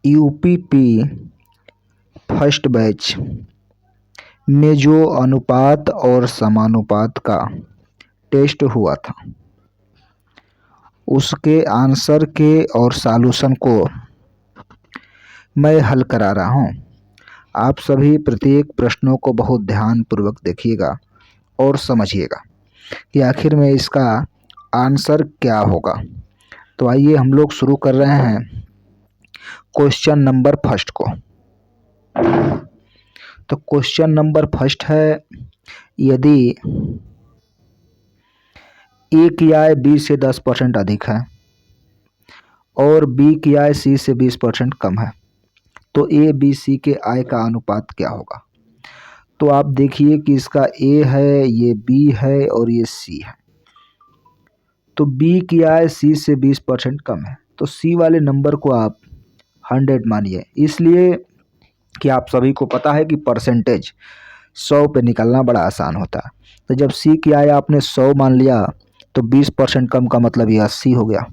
UPP first batch में जो अनुपात और समानुपात का टेस्ट हुआ था उसके आंसर के और सॉल्यूशन को मैं हल करा रहा हूँ। आप सभी प्रत्येक प्रश्नों को बहुत ध्यानपूर्वक देखिएगा और समझिएगा कि आखिर में इसका आंसर क्या होगा। तो आइए हम लोग शुरू कर रहे हैं क्वेश्चन नंबर फर्स्ट को। तो क्वेश्चन नंबर फर्स्ट है, यदि ए की आय बी से 10% अधिक है और बी की आय सी से 20% कम है तो ए बी सी के आय का अनुपात क्या होगा। तो आप देखिए कि इसका ए है, ये बी है और ये सी है। तो बी की आय सी से 20% कम है तो सी वाले नंबर को आप 100 मानिए, इसलिए कि आप सभी को पता है कि परसेंटेज 100 पे निकालना बड़ा आसान होता है। तो जब सी की आय आपने 100 मान लिया तो 20% कम का मतलब ये 80 हो गया।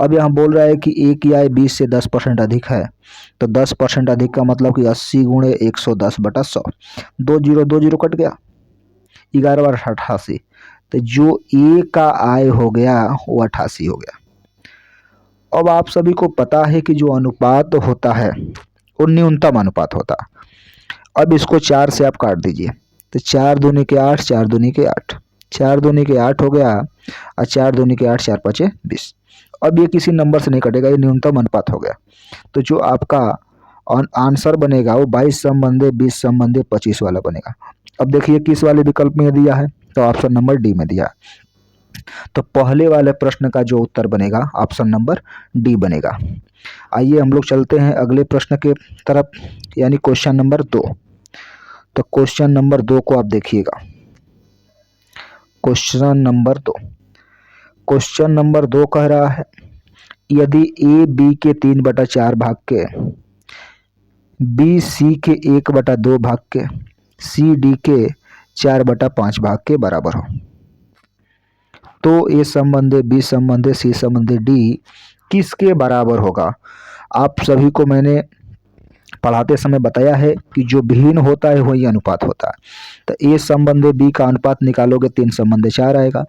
अब यहाँ बोल रहा है कि ए की आय 20 से 10% अधिक है तो 10% अधिक का मतलब कि 80 गुणे 110/100, 2 जीरो कट गया, 11 बार 88। तो जो ए का आय हो गया वो 88 हो गया। अब आप सभी को पता है कि जो अनुपात होता है वो न्यूनतम अनुपात होता है। अब इसको 4 से आप काट दीजिए तो 4 दूनी के 8, 4 दूनी के 8, 4 दूनी के 8 हो गया और 4 दूनी के 8, 4 5 20। अब ये किसी नंबर से नहीं कटेगा, ये न्यूनतम अनुपात हो गया। तो जो आपका आंसर बनेगा वो 22 संबंधे 20 संबंधे 25 वाला बनेगा। अब देखिए किस वाले विकल्प में दिया है, तो ऑप्शन नंबर डी में दिया है। तो पहले वाले प्रश्न का जो उत्तर बनेगा ऑप्शन नंबर डी बनेगा। आइए हम लोग चलते हैं अगले प्रश्न के तरफ, यानी क्वेश्चन नंबर 2। तो क्वेश्चन नंबर 2 को आप देखिएगा। क्वेश्चन नंबर 2 कह रहा है, यदि ए बी के 3/4 भाग के, बी सी के 1/2 भाग के, सी डी के 4/5 भाग के बराबर हो तो ए संबंधे बी संबंधे सी संबंधे डी किसके बराबर होगा। आप सभी को मैंने पढ़ाते समय बताया है कि जो भिन्न होता है वही अनुपात होता है। तो ए संबंधे बी का अनुपात निकालोगे 3 संबंधे 4 आएगा,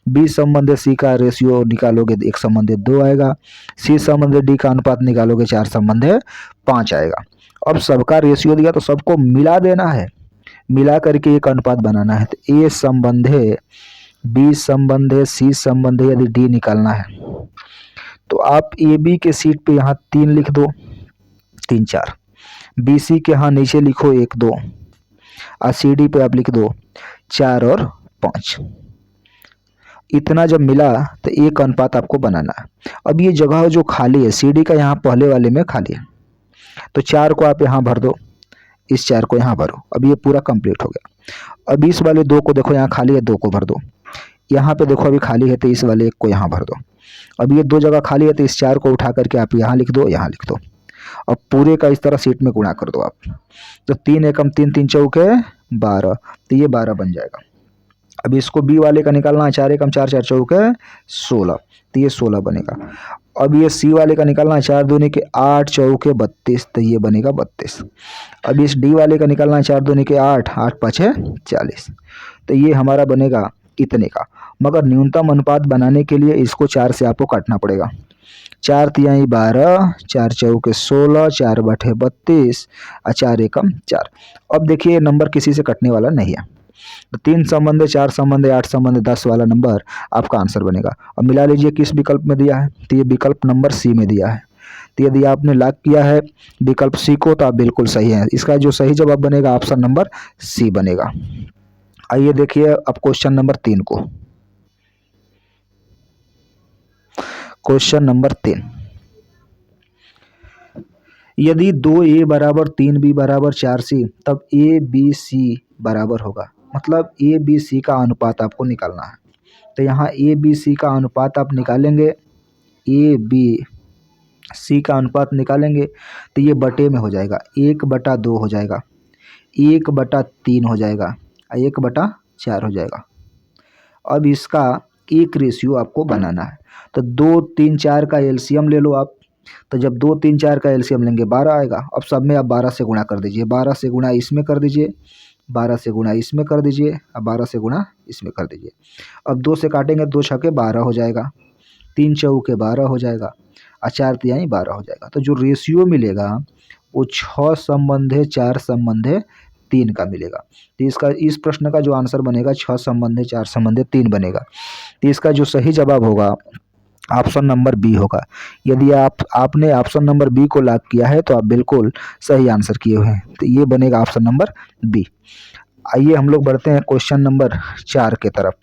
बी संबंधे सी का रेशियो निकालोगे 1 संबंधे 2 आएगा, सी संबंधे डी का अनुपात निकालोगे 4 संबंधे 5 आएगा। अब सबका रेशियो दिया तो सबको मिला देना है, मिला करके एक अनुपात बनाना है। तो ए संबंधे बी संबंधे सी संबंधे यदि डी निकालना है तो आप ए बी के सीट पे यहाँ 3 लिख दो, 3 4, बी सी के यहाँ नीचे लिखो 1 2 और सी डी पे आप लिख दो 4 और 5। इतना जब मिला तो एक अनुपात आपको बनाना है। अब ये जगह जो खाली है सी डी का यहाँ पहले वाले में खाली है तो 4 को आप यहाँ भर दो, इस 4 को यहाँ भरो। अब ये पूरा कंप्लीट हो गया। अब इस वाले 2 को देखो यहाँ खाली है, 2 को भर दो। यहाँ पे देखो अभी खाली है तो इस वाले 1 को यहाँ भर दो। अब ये 2 जगह खाली है तो इस 4 को उठा करके आप यहाँ लिख दो, यहाँ लिख दो। अब पूरे का इस तरह सीट में गुणा कर दो आप। तो 3 एकम 3, 3 चौके 12, तो ये 12 बन जाएगा। अब इसको बी वाले का निकालना है, 4 एकम 4, 4 चौके 16, तो ये 16 बनेगा। अब ये सी वाले का निकालना है, 4 दूनी के 8 चौके 32, तो ये बनेगा 32। अब इस डी वाले का निकालना है, 4 दूनी के 8, 8 5 40, तो ये हमारा बनेगा इतने का। मगर न्यूनतम अनुपात बनाने के लिए इसको 4 से आपको काटना पड़ेगा। 4 तिहाई 12, 4 चौके 16, 4 बटे 32 और 4 एकम 4। अब देखिए नंबर किसी से कटने वाला नहीं है। तो 3 संबंधे 4 संबंधे 8 संबंधे 10 वाला नंबर आपका आंसर बनेगा। अब मिला लीजिए किस विकल्प में दिया है, तो ये विकल्प नंबर सी में दिया है। तो यदि आपने लॉक किया है विकल्प सी को तो आप बिल्कुल सही है। इसका जो सही जवाब बनेगा ऑप्शन नंबर सी बनेगा। आइए देखिए अब क्वेश्चन नंबर 3 को। क्वेश्चन नंबर 3, यदि 2a बराबर 3b बराबर 4c तब ए बी सी बराबर होगा। मतलब ए बी सी का अनुपात आपको निकालना है। तो यहाँ ए बी सी का अनुपात आप निकालेंगे, ए बी सी का अनुपात निकालेंगे तो ये बटे में हो जाएगा, 1/2 हो जाएगा, 1/3 हो जाएगा, 1/4 हो जाएगा। अब इसका एक रेशियो आपको बनाना है। तो 2 3 4 का एलसीएम ले लो आप। तो जब 2 3 4 का एलसीएम लेंगे 12 आएगा। अब सब में आप 12 से गुणा कर दीजिए, 12 से गुणा इसमें कर दीजिए, 12 से गुणा इसमें कर दीजिए, अब 12 से गुणा इसमें कर दीजिए। अब 2 से काटेंगे, 2 छके 12 हो जाएगा, 3 चौके 12 हो जाएगा और 4 तिहाई 12 हो जाएगा। तो जो रेशियो मिलेगा वो 6 संबंधे 4 संबंधे 3 का मिलेगा। तो इसका इस प्रश्न का जो आंसर बनेगा 6 संबंधे 4 संबंधे 3 बनेगा। तो इसका जो सही जवाब होगा ऑप्शन नंबर बी होगा। यदि आपने ऑप्शन नंबर बी को लॉक किया है तो आप बिल्कुल सही आंसर किए हुए हैं। तो ये बनेगा ऑप्शन नंबर बी। आइए हम लोग बढ़ते हैं क्वेश्चन नंबर 4 के तरफ।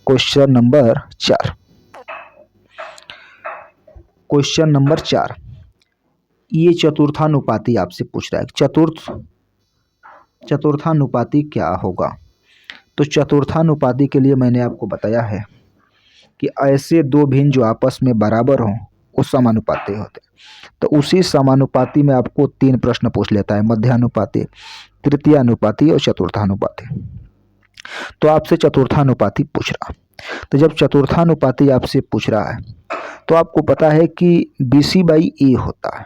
क्वेश्चन नंबर 4, क्वेश्चन नंबर 4 ये चतुर्थानुपाती आपसे पूछ रहा है। चतुर्थानुपाती क्या होगा? तो चतुर्थानुपाती के लिए मैंने आपको बताया है कि ऐसे दो भिन्न जो आपस में बराबर हों वो समानुपाती होते हैं। तो उसी समानुपाती में आपको 3 प्रश्न पूछ लेता है, मध्यानुपाती, तृतीयानुपाती और चतुर्थानुपाती। तो आपसे चतुर्थानुपाती पूछ रहा। तो जब चतुर्थानुपाती आपसे पूछ रहा है तो आपको पता है कि BC/A होता है,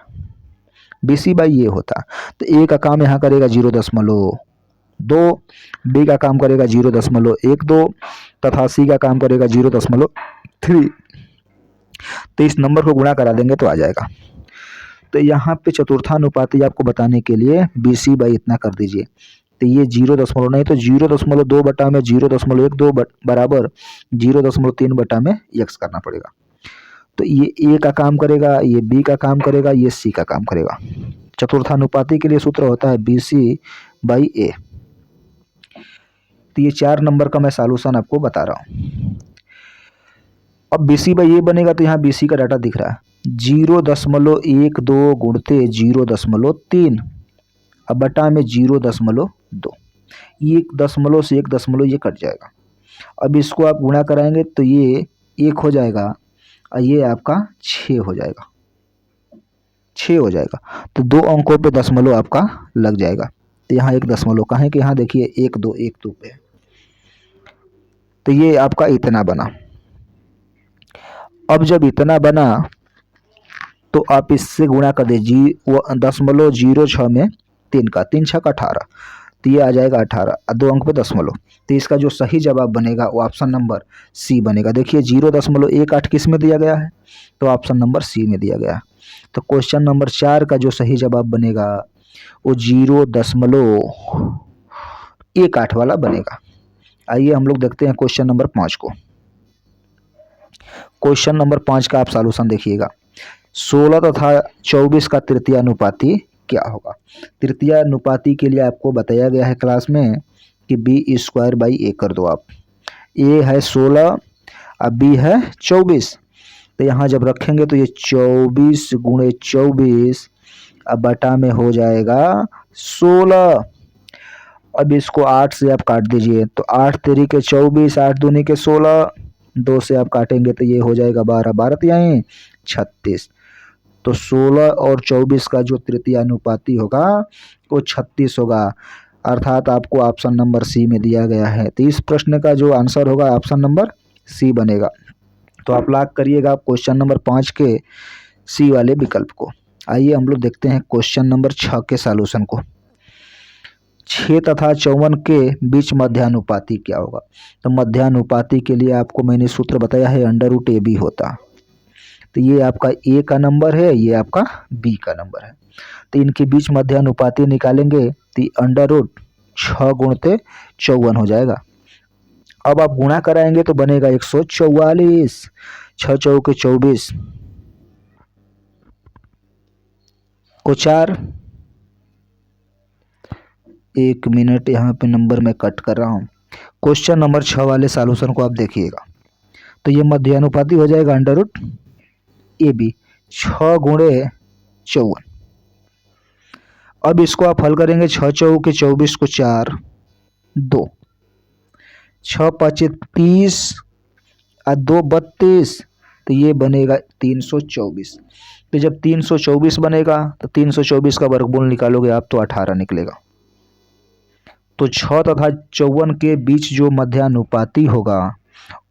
BC/A होता है। तो A का काम यहाँ करेगा 0.2, B का काम करेगा 0.12 तथा C का काम करेगा 0.3। तो इस नंबर को गुणा करा देंगे तो आ जाएगा। तो यहाँ पे चतुर्थानुपाती आपको बताने के लिए BC/ इतना कर दीजिए। तो ये 0 नहीं तो 0.2 बटा में 0.12 बराबर 0.3 बटा में x करना पड़ेगा। तो ये A का काम करेगा, ये B का काम करेगा, ये C का काम करेगा। चतुर्थानुपाती के लिए सूत्र होता है BC/A। तो ये 4 नंबर का मैं सॉल्यूशन आपको बता रहा हूँ। अब BC/A बनेगा तो यहाँ BC का डाटा दिख रहा है 0.12 गुणते 0.3 अब बटा में 0.2। ये 1 दशमलव से 1 दशमलव ये कट जाएगा। अब इसको आप गुणा कराएंगे तो ये 1 हो जाएगा और ये आपका 6 हो जाएगा, 6 हो जाएगा। तो 2 अंकों पे दशमलव आपका लग जाएगा। तो यहाँ 1 दशमलव का है कि यहाँ देखिए 1 2 पे। तो ये आपका इतना बना। अब जब इतना बना तो आप इससे गुणा कर दीजिए 0.06 में 3 का 3 6 का 18। तो ये आ जाएगा 18 और 2 अंक पे दशमलव। तो इसका जो सही जवाब बनेगा वो ऑप्शन नंबर सी बनेगा। देखिए 0.18 किस में दिया गया है? तो ऑप्शन नंबर सी में दिया गया है। तो क्वेश्चन नंबर 4 का जो सही जवाब बनेगा वो 0.18 वाला बनेगा। आइए हम लोग देखते हैं क्वेश्चन नंबर 5 को। क्वेश्चन नंबर 5 का आप सॉल्यूशन देखिएगा। 16 तथा 24 का तृतीयानुपाती क्या होगा? तृतीयानुपाती के लिए आपको बताया गया है क्लास में कि B² A कर दो आप। A है 16 और B है 24। तो यहाँ जब रखेंगे तो ये 24 गुणे 24 अब बटा में हो जाएगा 16। अब इसको 8 से आप काट दीजिए तो 8 तेरी के 24, 8 दूनी के 16, 2 से आप काटेंगे तो ये हो जाएगा 12, 12 तिहाई 36। तो 16 और 24 का जो तृतीयानुपाती होगा वो 36 होगा, अर्थात आपको ऑप्शन नंबर सी में दिया गया है। तो इस प्रश्न का जो आंसर होगा ऑप्शन नंबर सी बनेगा। तो आप लॉक करिएगा क्वेश्चन नंबर 5 के सी वाले विकल्प को। आइए हम लोग देखते हैं क्वेश्चन नंबर 6 के सॉल्यूशन को। 6 तथा 54 के बीच मध्यानुपाती क्या होगा? तो मध्यानुपाती के लिए आपको मैंने सूत्र बताया है √AB होता। तो ये आपका A का नंबर है, ये आपका B का नंबर है। तो इनके बीच मध्यानुपाती निकालेंगे तो √6 गुणते 54 हो जाएगा। अब आप गुणा कराएंगे तो बनेगा 144, 6 चौके 24 को 4। 1 मिनट यहाँ पे नंबर मैं कट कर रहा हूँ। क्वेश्चन नंबर 6 वाले सॉल्यूशन को आप देखिएगा। तो ये मध्यानुपाती हो जाएगा √AB 6 गुणे 54। अब इसको आप हल करेंगे 6 चौके 24 को 4 2, 6 5 30 और 2 32। तो ये बनेगा 324। तो जब 324 बनेगा तो 324 का वर्गमूल निकालोगे आप तो 18 निकलेगा। तो 6 तथा 54 के बीच जो मध्यानुपाती होगा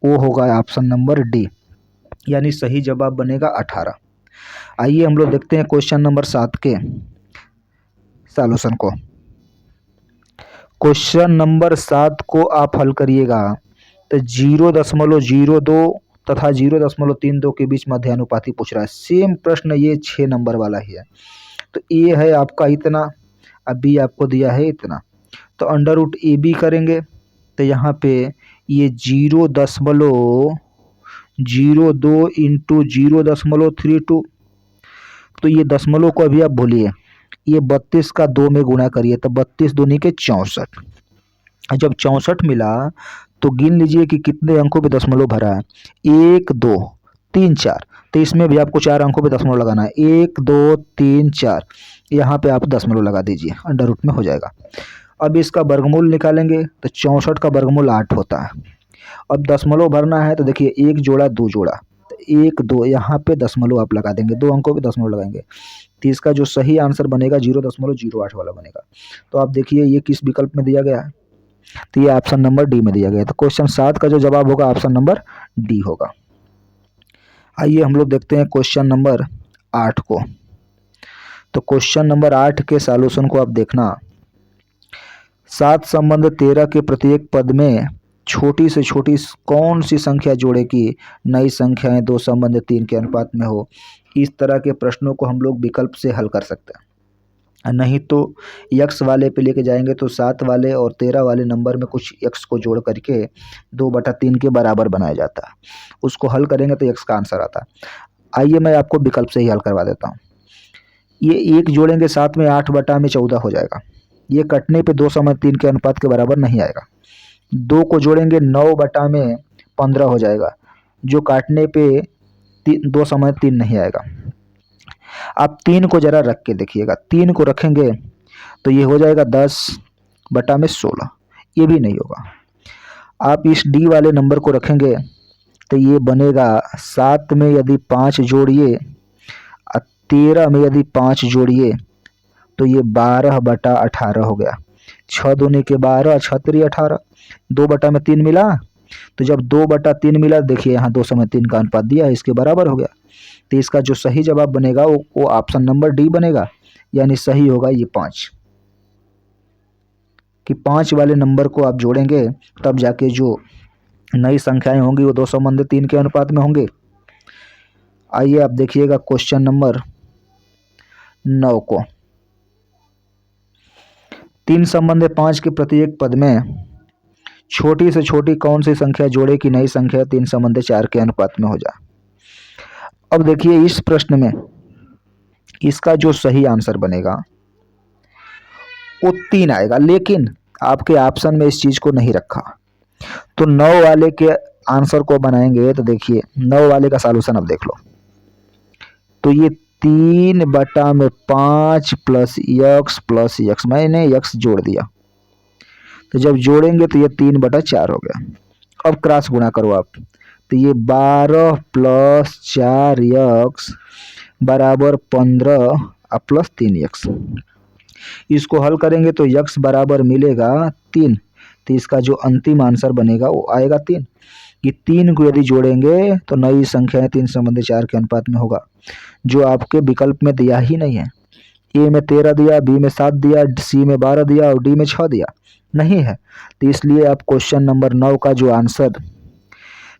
वो होगा ऑप्शन नंबर डी, यानी सही जवाब बनेगा 18। आइए हम लोग देखते हैं क्वेश्चन नंबर 7 के सॉल्यूशन को। क्वेश्चन नंबर 7 को आप हल करिएगा तो 0.02 तथा 0.32 के बीच मध्यानुपाती पूछ रहा है। सेम प्रश्न ये 6 नंबर वाला ही है। तो ए है आपका इतना, अब बी आपको दिया है इतना, तो अंडर रूट ए बी करेंगे तो यहाँ पे ये 0.02 इंटू 0.32, तो ये दशमलव को अभी आप भूलिए, ये 32 का 2 में गुणा करिए तो 32 दूनी के 64। जब 64 मिला तो गिन लीजिए कि कितने अंकों पे दशमलव भरा है, 1 2 3 4, तो इसमें भी आपको 4 अंकों पे दशमलव लगाना है, 1 2 3 4, यहाँ पे आप दशमलव लगा दीजिए, अंडर रूट में हो जाएगा। अब इसका वर्गमूल निकालेंगे तो 64 का वर्गमूल 8 होता है। अब दशमलव भरना है तो देखिए 1 जोड़ा 2 जोड़ा, तो 1 2 यहाँ पे दशमलव आप लगा देंगे, 2 अंकों पे दशमलव लगाएंगे, तो इसका जो सही आंसर बनेगा 0.08 वाला बनेगा। तो आप देखिए ये किस विकल्प में दिया गया है, तो ये ऑप्शन नंबर डी में दिया गया है। तो क्वेश्चन 7 का जो जवाब होगा ऑप्शन नंबर डी होगा। आइए हम लोग देखते हैं क्वेश्चन नंबर 8 को। तो क्वेश्चन नंबर 8 के सॉल्यूशन को आप देखना, 7 संबंध 13 के प्रत्येक पद में छोटी से छोटी कौन सी संख्या जोड़े कि नई संख्याएं 2 संबंध 3 के अनुपात में हो। इस तरह के प्रश्नों को हम लोग विकल्प से हल कर सकते हैं, नहीं तो यक्स वाले पे लेके जाएंगे तो 7 वाले और 13 वाले नंबर में कुछ यक्स को जोड़ करके 2/3 के बराबर बनाया जाता है, उसको हल करेंगे तो यक्स का आंसर आता है। आइए मैं आपको विकल्प से ही हल करवा देता हूँ। ये 1 जोड़ेंगे 7 में 8/14 हो जाएगा, ये कटने पे 2/3 के अनुपात के बराबर नहीं आएगा। 2 को जोड़ेंगे 9/15 हो जाएगा, जो काटने पे 2/3 नहीं आएगा। आप 3 को जरा रख के देखिएगा, 3 को रखेंगे तो ये हो जाएगा 10/16, ये भी नहीं होगा। आप इस डी वाले नंबर को रखेंगे तो ये बनेगा 7 में यदि 5 जोड़िए और 13 में यदि 5 जोड़िए तो ये 12/18 हो गया। 6 दूनी के 12, 6 3 18, 2/3 मिला, तो जब 2/3 मिला देखिए यहाँ 2/3 का अनुपात दिया है, इसके बराबर हो गया। तो इसका जो सही जवाब बनेगा वो ऑप्शन नंबर डी बनेगा, यानी सही होगा ये 5, कि 5 वाले नंबर को आप जोड़ेंगे तब जाके जो नई संख्याएं होंगी वो 2 संबंध 3 के अनुपात में होंगे। आइए आप देखिएगा क्वेश्चन नंबर 9 को। 3 संबंध 5 के प्रत्येक पद में छोटी से छोटी कौन सी संख्या जोड़े कि नई संख्या 3 संबंध 4 के अनुपात में हो जाए। अब देखिए इस प्रश्न में इसका जो सही आंसर बनेगा वो 3 आएगा, लेकिन आपके ऑप्शन में इस चीज को नहीं रखा। तो 9 वाले के आंसर को बनाएंगे तो देखिए 9 वाले का सॉल्यूशन अब देख लो, तो ये 3/5 प्लस यक्स, मैंने यक्स जोड़ दिया, तो जब जोड़ेंगे तो ये 3/4 हो गया। अब क्रॉस गुणा करो आप, तो ये 12 + 4 यक्स बराबर 15 और प्लस 3 यक्स। इसको हल करेंगे तो यक्स बराबर मिलेगा 3, तो इसका जो अंतिम आंसर बनेगा वो आएगा 3। ये 3 को यदि जोड़ेंगे तो नई संख्याएं 3 संबंधी 4 के अनुपात में होगा, जो आपके विकल्प में दिया ही नहीं है। ए में 13 दिया, बी में 7 दिया, सी में 12 दिया और डी में 6 दिया नहीं है। तो इसलिए आप क्वेश्चन नंबर 9 का जो आंसर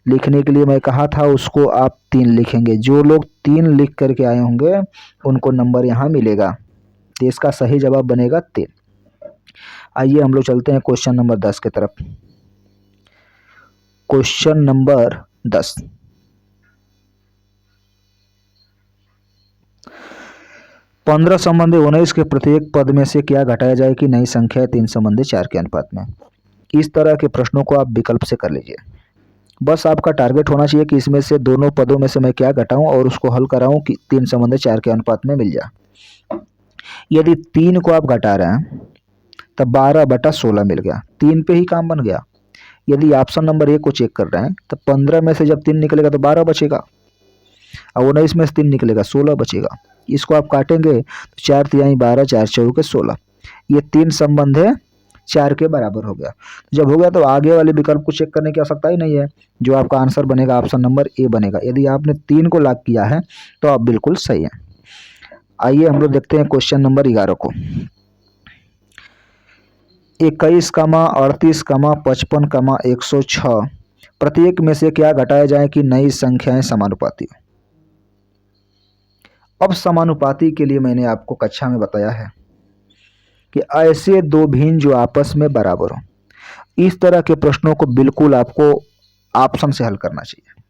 लिखने के लिए मैं कहा था उसको आप 3 लिखेंगे। जो लोग 3 लिख करके आए होंगे उनको नंबर यहाँ मिलेगा, तो इसका सही जवाब बनेगा 3। आइए हम लोग चलते हैं क्वेश्चन नंबर 10 की तरफ। क्वेश्चन नंबर 10, 15 संबंधी 19 के प्रत्येक पद में से क्या घटाया जाए कि नई संख्या 3 संबंधी 4 के अनुपात में। इस तरह के प्रश्नों को आप विकल्प से कर लीजिए। बस आपका टारगेट होना चाहिए कि इसमें से दोनों पदों में से मैं क्या घटाऊं और उसको हल कराऊं कि 3 संबंधी 4 के अनुपात में मिल जाए। यदि 3 को आप घटा रहे हैं तब 12/16 मिल गया, 3 पे ही काम बन गया। यदि ऑप्शन नंबर 1 को चेक कर रहे हैं तो 15 में से जब 3 निकलेगा तो 12 बचेगा, और 19 में से 3 निकलेगा 16 बचेगा। इसको आप काटेंगे तो 4 × 3 = 12, 4 × 4 = 16। ये 3 संबंध है 4 के बराबर हो गया। जब हो गया तो आगे वाले विकल्प को चेक करने की आवश्यकता ही नहीं है। जो आपका आंसर बनेगा ऑप्शन नंबर ए बनेगा। यदि आपने 3 को लॉक किया है तो आप बिल्कुल सही हैं। आइए हम लोग देखते हैं क्वेश्चन नंबर 11 को। 21, 38, 55, 106 प्रत्येक में से क्या घटाया जाए कि नई संख्याएं समानुपाती हो। अब समानुपाती के लिए मैंने आपको कक्षा में बताया है कि ऐसे दो भिन्न जो आपस में बराबर हो, इस तरह के प्रश्नों को बिल्कुल आपको ऑप्शन से हल करना चाहिए।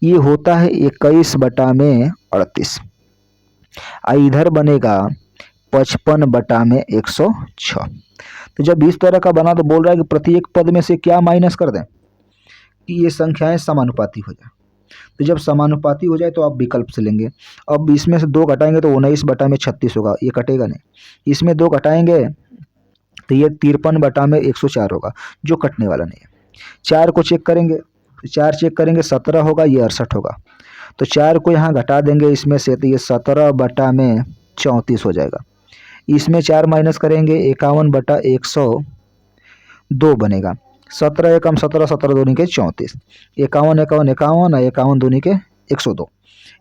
ये होता है 21/38। इधर बनेगा 55/106। तो जब इस तरह का बना तो बोल रहा है कि प्रत्येक पद में से क्या माइनस कर दें कि ये संख्याएं समानुपाती हो जाए। तो जब समानुपाती हो जाए तो आप विकल्प से लेंगे। अब इसमें से 2 घटाएंगे तो 19/36 होगा, ये कटेगा नहीं। इसमें 2 घटाएंगे तो ये 53/104 होगा, जो कटने वाला नहीं है। 4 को चेक करेंगे तो 4 चेक करेंगे 17 होगा, ये 68 होगा। तो 4 को यहाँ घटा देंगे इसमें से तो ये 17/34 हो जाएगा। इसमें 4 माइनस करेंगे 51/102 बनेगा। 17 एकम 17, 17 दूनी के 34, 51 51 51, 51 दूनी के 102।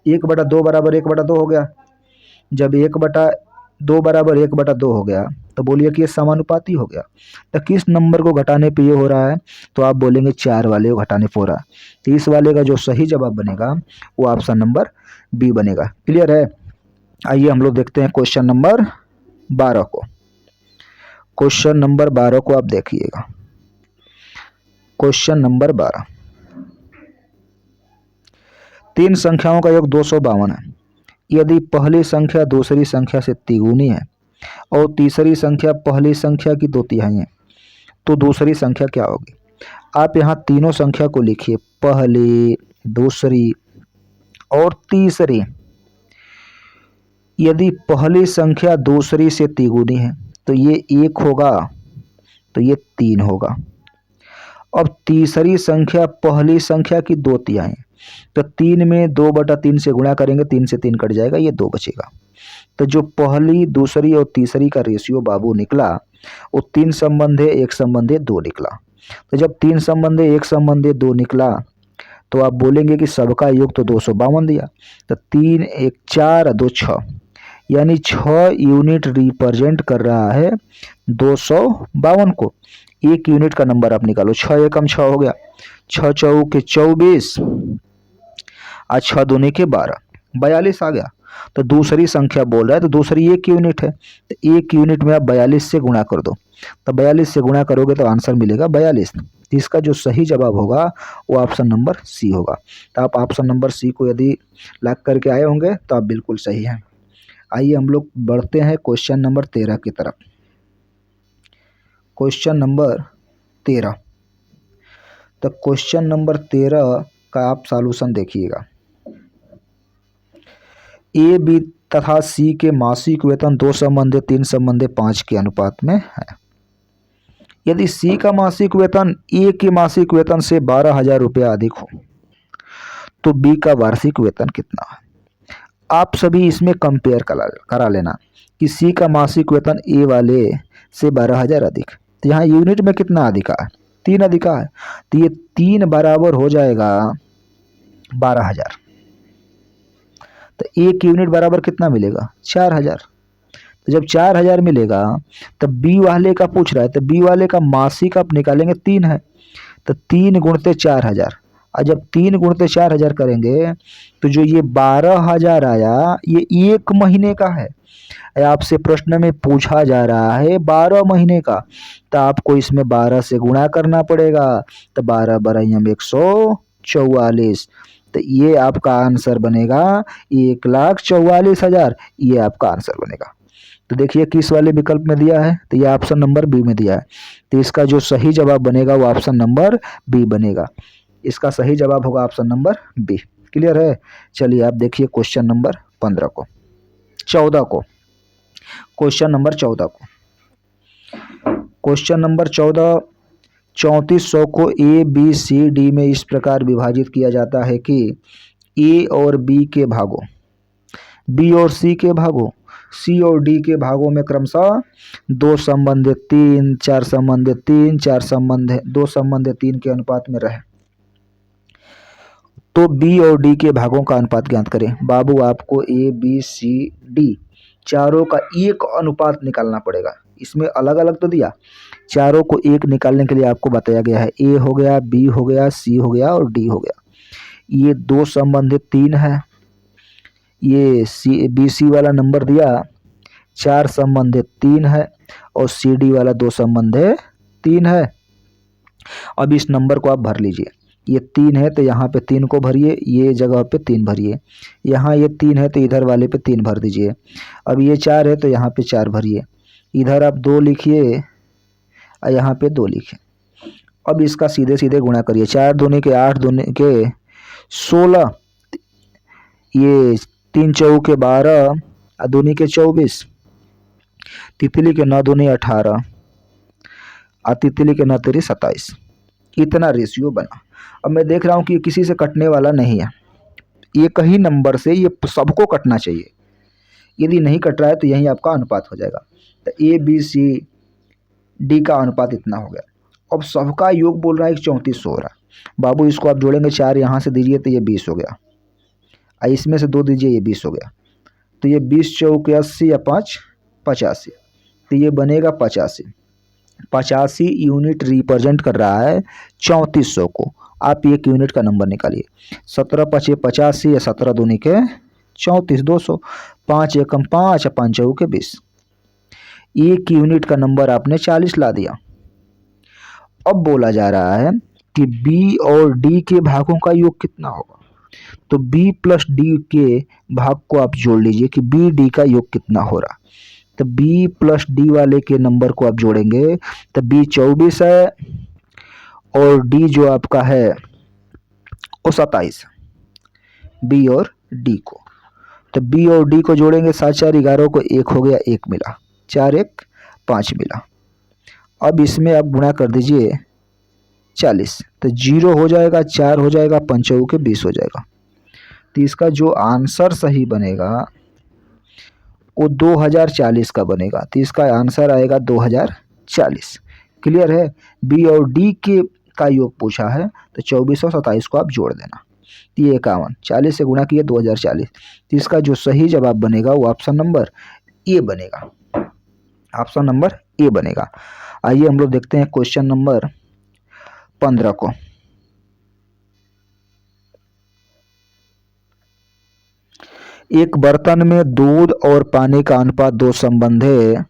1/2 बराबर 1/2 हो गया। जब 1/2 बराबर 1/2 हो गया तो बोलिए कि ये समानुपाती हो गया। तो किस नंबर को घटाने पे ये हो रहा है, तो आप बोलेंगे 4 वाले को घटाने पे हो रहा है। तो इस वाले का जो सही जवाब बनेगा वो ऑप्शन नंबर बी बनेगा। क्लियर है। आइए हम लोग देखते हैं क्वेश्चन नंबर 12 को। क्वेश्चन नंबर 12 को आप देखिएगा। क्वेश्चन नंबर 12, 3 संख्याओं का योग 252 है। यदि पहली संख्या दूसरी संख्या से तिगुनी है और तीसरी संख्या पहली संख्या की 2/3 है तो दूसरी संख्या क्या होगी। आप यहाँ तीनों संख्या को लिखिए, पहली, दूसरी और तीसरी। यदि पहली संख्या दूसरी से तिगुनी है तो ये 1 होगा, तो ये 3 होगा। अब तीसरी संख्या पहली संख्या की 2/3 है तो 3 में 2/3 से गुणा करेंगे, 3 से 3 कट जाएगा, ये 2 बचेगा। तो जो पहली, दूसरी और तीसरी का रेशियो बाबू निकला वो 3 संबंधे 1 संबंधे 2 निकला। तो जब 3 संबंधे 1 संबंधे 2 निकला तो आप बोलेंगे कि सबका योग तो 252 दिया। तो 3 1 4 2 6, यानी 6 यूनिट रिप्रेजेंट कर रहा है 252 को। 1 यूनिट का नंबर आप निकालो। 6 एकम 6 हो गया, 6 चौके 24 और 6 दूनी के 12, 42 आ गया। तो दूसरी संख्या बोल रहा है तो दूसरी 1 यूनिट है, तो 1 यूनिट में आप 42 से गुणा कर दो। तो 42 से गुणा करोगे तो आंसर मिलेगा 42। इसका जो सही जवाब होगा वो ऑप्शन नंबर सी होगा। तो आप ऑप्शन नंबर सी को यदि लॉक करके आए होंगे तो आप बिल्कुल सही हैं। आइए हम लोग बढ़ते हैं क्वेश्चन नंबर 13 की तरफ। क्वेश्चन नंबर 13, तो क्वेश्चन नंबर 13 का आप सॉल्यूशन देखिएगा। ए बी तथा सी के मासिक वेतन 2 संबंधे 3 संबंधे 5 के अनुपात में है। यदि सी का मासिक वेतन ए के मासिक वेतन से 12,000 रुपया अधिक हो तो बी का वार्षिक वेतन कितना है। आप सभी इसमें कंपेयर करा लेना कि सी का मासिक वेतन ए वाले से 12,000 अधिक, तो यहाँ यूनिट में कितना अधिका है, 3 अधिका है। तो ये 3 बराबर हो जाएगा 12,000। तो 1 यूनिट बराबर कितना मिलेगा, 4,000। तो जब 4,000 मिलेगा तब बी वाले का पूछ रहा है, तो बी वाले का मासिक आप निकालेंगे 3 है, तो 3 गुणते 4,000। और जब 3 गुणते 4,000 करेंगे तो जो ये 12,000 आया ये 1 महीने का है। आपसे प्रश्न में पूछा जा रहा है 12 महीने का, तो आपको इसमें 12 से गुणा करना पड़ेगा। तो 12 बराबर 144, तो ये आपका आंसर बनेगा 1,44,000। ये आपका आंसर बनेगा। तो देखिए किस वाले विकल्प में दिया है, तो ये ऑप्शन नंबर बी में दिया है। तो इसका जो सही जवाब बनेगा वो ऑप्शन नंबर बी बनेगा। इसका सही जवाब होगा ऑप्शन नंबर बी। क्लियर है। चलिए आप देखिए क्वेश्चन नंबर 14 को। क्वेश्चन नंबर 14 को, क्वेश्चन नंबर 14, 3400 को ए बी सी डी में इस प्रकार विभाजित किया जाता है कि ए और बी के भागों, बी और सी के भागों सी और डी के भागों में क्रमशः 2 संबंधित 3, 4 संबंधित 3, 4 संबंधित 2 संबंधित 3 के अनुपात में रहे। तो बी और डी के भागों का अनुपात ज्ञात करें। बाबू आपको ए बी सी डी चारों का एक अनुपात निकालना पड़ेगा। इसमें अलग अलग तो दिया, चारों को एक निकालने के लिए आपको बताया गया है। ए हो गया, बी हो गया, सी हो गया और डी हो गया। ये 2 संबंधित 3 है, ये सी बी सी वाला नंबर दिया 4 संबंधित 3 है और सी डी वाला 2 संबंधित 3 है। अब इस नंबर को आप भर लीजिए। ये 3 है तो यहाँ पे 3 को भरिए, ये जगह पे 3 भरिए। यहाँ ये 3 है तो इधर वाले पे 3 भर दीजिए। अब ये 4 है तो यहाँ पे 4 भरिए। इधर आप 2 लिखिए और यहाँ पे 2 लिखिए। अब इसका सीधे सीधे गुणा करिए। 4 दूनी के 8, दूनी के 16, ये 3 चौके 12 और दूनी के 24, तितली के 9 दूनी 18 और तितली के 9 तेरी 27। इतना रेशियो बना। अब मैं देख रहा हूँ कि किसी से कटने वाला नहीं है, ये कहीं नंबर से ये सबको कटना चाहिए। यदि नहीं कट रहा है तो यही आपका अनुपात हो जाएगा। तो ए बी सी डी का अनुपात इतना हो गया। अब सबका योग बोल रहा है 3400 हो रहा है। बाबू इसको आप जोड़ेंगे, 4 यहाँ से दीजिए तो ये 20 हो गया, और इसमें से 2 दीजिए, ये 20 हो गया। तो ये 20 चौके 80 या 5 85, तो ये बनेगा 85। 85 यूनिट रिप्रेजेंट कर रहा है 3400 को। आप एक यूनिट का नंबर निकालिए। 17 पचे 85 या 17 दूनी के 34, 200, 5 एकम 5 और 5 चौके 20। एक यूनिट का नंबर आपने 40 ला दिया। अब बोला जा रहा है कि बी और डी के भागों का योग कितना होगा। तो बी प्लस डी के भाग को आप जोड़ लीजिए कि बी डी का योग कितना हो रहा। तो बी प्लस डी वाले के नंबर को आप जोड़ेंगे तो बी 24 है और डी जो आपका है वो 27 है, बी और डी को। तो बी और डी को जोड़ेंगे, 7 4 11 को 1 हो गया, 1 मिला, 4 1 5 मिला। अब इसमें आप गुणा कर दीजिए 40, तो 0 हो जाएगा, 4 हो जाएगा, 5 के 20 हो जाएगा। तो इसका जो आंसर सही बनेगा वो 2040 का बनेगा। तो इसका आंसर आएगा 2040। क्लियर है। बी और डी के का योग पूछा है तो 24 और 27 को आप जोड़ देना। तो ये 51, 40 से गुणा किए 2040। तो इसका जो सही जवाब बनेगा वो ऑप्शन नंबर ए बनेगा। ऑप्शन नंबर ए बनेगा। आइए हम लोग देखते हैं क्वेश्चन नंबर 15 को। एक बर्तन में दूध और पानी का अनुपात 2 संबंधित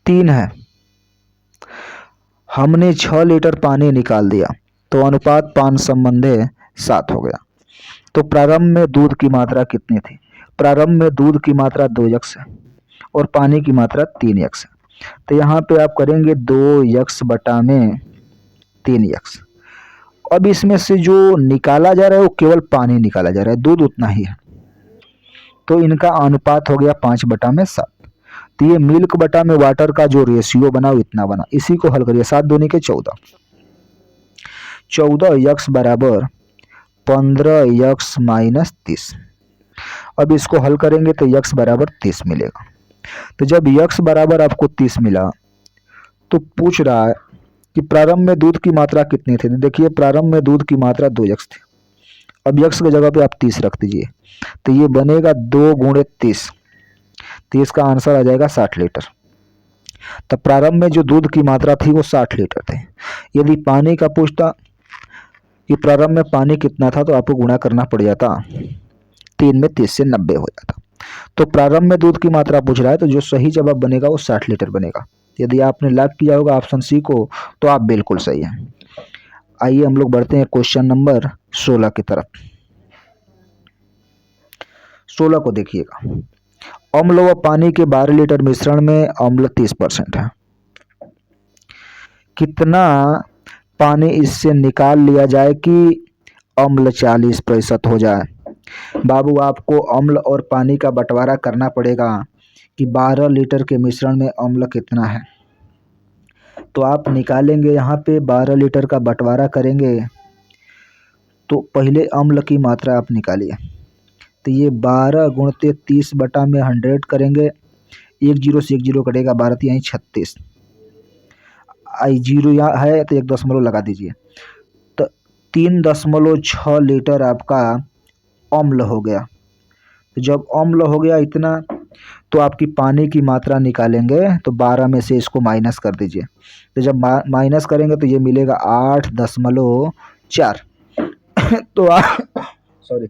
3 है। हमने 6 लीटर पानी निकाल दिया तो अनुपात 5 संबंधित 7 हो गया। तो प्रारंभ में दूध की मात्रा कितनी थी। प्रारंभ में दूध की मात्रा 2x है और पानी की मात्रा 3x है। तो यहाँ पे आप करेंगे 2x बटा में 3x। अब इसमें से जो निकाला जा रहा है वो केवल पानी निकाला जा रहा है, दूध उतना ही है। तो इनका अनुपात हो गया 5 बटा में 7। तो ये मिल्क बटा में वाटर का जो रेशियो बना वो इतना बना। इसी को हल करिए। 7 दूनी के 14, 14x बराबर 15x माइनस 30। अब इसको हल करेंगे तो x बराबर 30 मिलेगा। तो जब x बराबर आपको 30 मिला तो पूछ रहा है कि प्रारंभ में दूध की मात्रा कितनी थी। देखिए प्रारंभ में दूध की मात्रा 2x थी। अब x की जगह पे आप 30 रख दीजिए तो ये बनेगा 2 गुणे 30। 30 का आंसर आ जाएगा 60 लीटर। तो प्रारंभ में जो दूध की मात्रा थी वो 60 लीटर थी। यदि पानी का पूछता कि प्रारंभ में पानी कितना था तो आपको गुणा करना पड़ जाता, 3 में 30 से 90 हो जाता। तो प्रारंभ में दूध की मात्रा पूछ रहा है तो जो सही जवाब बनेगा वो 60 लीटर बनेगा। यदि आपने लॉक किया होगा ऑप्शन सी को तो आप बिल्कुल सही हैं। आइए हम लोग बढ़ते हैं क्वेश्चन नंबर 16 की तरफ। 16 को देखिएगा। अम्ल व पानी के 12 लीटर मिश्रण में अम्ल 30% है। कितना पानी इससे निकाल लिया जाए कि अम्ल 40% हो जाए। बाबू आपको अम्ल और पानी का बंटवारा करना पड़ेगा कि 12 लीटर के मिश्रण में अम्ल कितना है। तो आप निकालेंगे, यहाँ पे 12 लीटर का बंटवारा करेंगे तो पहले अम्ल की मात्रा आप निकालिए। तो ये 12 गुणते 30 बटा में 100 करेंगे, 10 से 1 कटेगा, 12 यहीं 36, आई 0 यहाँ है तो 1 दशमलव लगा दीजिए। तो 3.6 लीटर आपका अम्ल हो गया। तो जब अम्ल हो गया इतना, तो आपकी पानी की मात्रा निकालेंगे तो 12 में से इसको माइनस कर दीजिए। तो जब माइनस करेंगे तो ये मिलेगा 8.4 तो सॉरी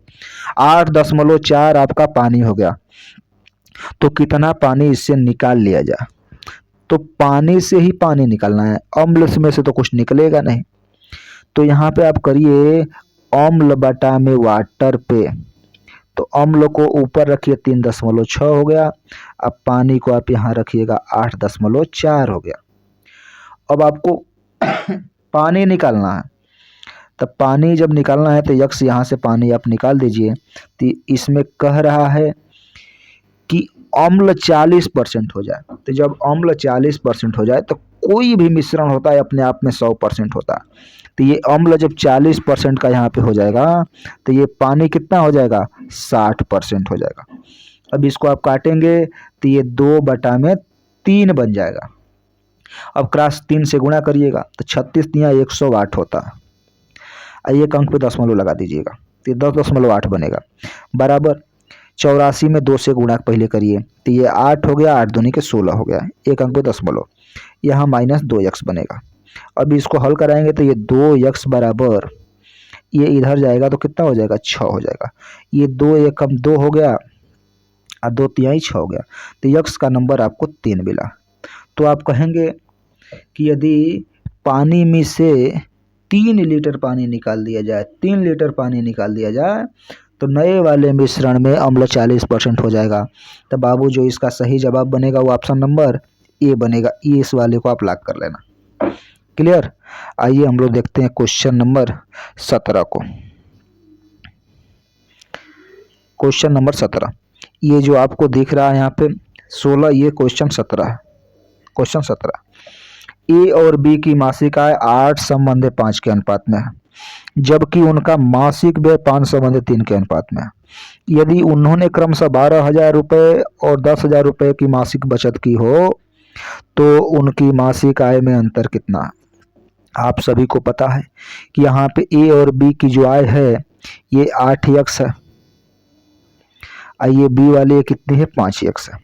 8.4 आपका पानी हो गया। तो कितना पानी इससे निकाल लिया जाए? तो पानी से ही पानी निकालना है, अम्ल में से तो कुछ निकलेगा नहीं। तो यहाँ पे आप करिए अम्ल बटा में वाटर पे, तो अम्ल को ऊपर रखिए 3.6 हो गया, अब पानी को आप यहाँ रखिएगा 8.4 हो गया। अब आपको पानी निकालना है, तब पानी जब निकालना है तो यक्स यहाँ से पानी आप निकाल दीजिए। तो इसमें कह रहा है कि अम्ल 40% हो जाए। तो जब अम्ल 40% हो जाए तो कोई भी मिश्रण होता है अपने आप में 100% होता है। तो ये अम्ल जब 40% का यहाँ पे हो जाएगा तो ये पानी कितना हो जाएगा? 60% हो जाएगा। अब इसको आप काटेंगे तो ये 2/3 बन जाएगा। अब क्रॉस 3 से गुणा करिएगा तो 36 या 108 होता है। एक अंक पे दशमलव लगा दीजिएगा तो ये 10.8 बनेगा, बराबर 84 में 2 से गुणा पहले करिए तो ये 8 हो गया, 8 दूनी के 16 हो गया, एक अंक पे दशमलव, यहाँ -2x बनेगा। अब इसको हल कराएंगे तो ये 2x बराबर, ये इधर जाएगा तो कितना हो जाएगा? 6 हो जाएगा। ये 2 एकम 2 हो गया और 2 तिहाई 6 हो गया। तो यक्स का नंबर आपको 3 मिला। तो आप कहेंगे कि यदि पानी में से 3 लीटर पानी निकाल दिया जाए, 3 लीटर पानी निकाल दिया जाए तो नए वाले मिश्रण में अम्ल 40% हो जाएगा। तो बाबू जो इसका सही जवाब बनेगा वो ऑप्शन नंबर ए बनेगा। ये इस वाले को आप लॉक कर लेना। क्लियर? आइए हम लोग देखते हैं क्वेश्चन नंबर 17 को। क्वेश्चन नंबर 17, ये जो आपको दिख रहा है यहाँ पे 16, ये क्वेश्चन 17 है। क्वेश्चन 17, ए और बी की मासिक आय 8 संबंध 5 के अनुपात में है, जबकि उनका मासिक व्यय 5 संबंध 3 के अनुपात में है। यदि उन्होंने क्रमशः 12,000 रुपये और 10,000 रुपये की मासिक बचत की हो तो उनकी मासिक आय में अंतर कितना है? आप सभी को पता है कि यहाँ पे ए और बी की जो आय है ये 8x है और ये बी वाले कितनी है? 5x है।